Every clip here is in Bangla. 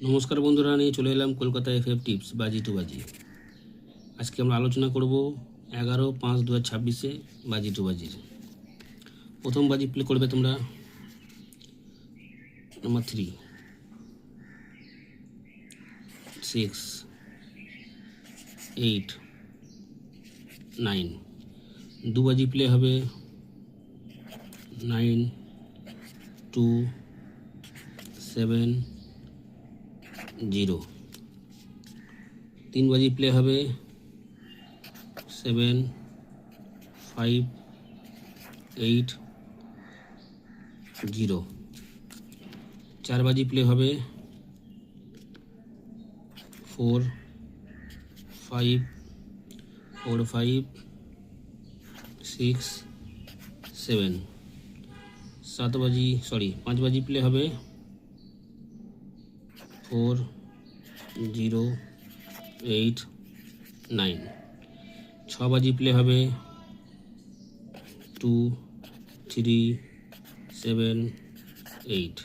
নমস্কার বন্ধুরা, নিয়ে চলে এলাম কলকাতা এফএফ টিপস বাজি টু বাজি। আজকে আমরা আলোচনা করব 11/5/2026 বাজি টু বাজির প্রথম বাজি প্লে করবে তোমরা। নাম্বার 3, 6, 8, 9। দু বাজি প্লে হবে 9, 2, 7, 0। 3 বাজি প্লে হবে 7, 5, 8, 0। 4 বাজি প্লে হবে 4, 5, 6, 7। 5 বাজি প্লে হবে 4, 0, 8, 9। 6 বাজি প্লে হবে 2, 3, 7, 8।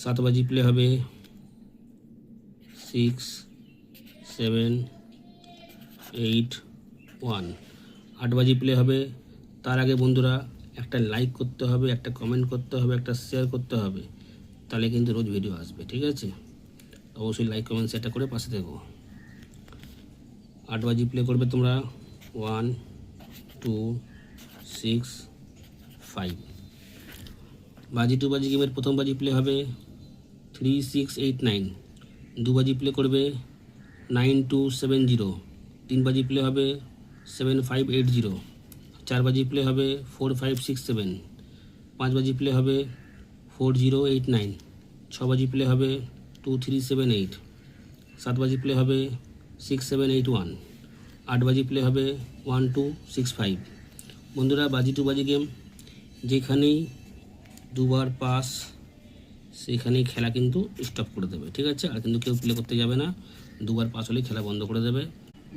7 বাজি প্লে হবে 6, 7, 8, 1। 8 বাজি প্লে হবে। তার আগে বন্ধুরা একটা লাইক করতে হবে, একটা কমেন্ট করতে হবে, একটা শেয়ার করতে হবে, তাহলে কিন্তু রোজ ভিডিও আসবে। ঠিক আছে, অবশ্যই লাইক কমেন্ট শেয়ারটা করে পাশে থেকো। 8 বাজি প্লে করবে তোমরা 1, 2, 6, 5। বাজি টু বাজি গেমের প্রথম বাজি প্লে হবে 3, 6, 8, 9। দু বাজি প্লে করবে 9, 2, 7, 0। 3 বাজি প্লে হবে 7, 5, 8, 0। 4 বাজি প্লে হবে 4, 5, 6, 7। 5 বাজি প্লে হবে 4, 0, 8, 9। 6 বাজি প্লে হবে 2, 3, 7, 8। 7 বাজি প্লে হবে 6, 7, 8, 1। 8 বাজি প্লে হবে 1, 2, 6, 5। বন্ধুরা, বাজি টু বাজি গেম যেখানেই দুবার পাস সেখানেই খেলা কিন্তু স্টপ করে দেবে। ঠিক আছে, আর কিন্তু কেউ প্লে করতে যাবে না। দুবার পাস হলেই খেলা বন্ধ করে দেবে।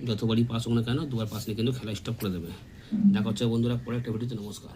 যতবারই পাস হোক না কেন, দুবার পাস নিয়ে কিন্তু খেলা স্টপ করে দেবে। দেখা হচ্ছে বন্ধুরা পরে একটা ভিডিওতে। নমস্কার।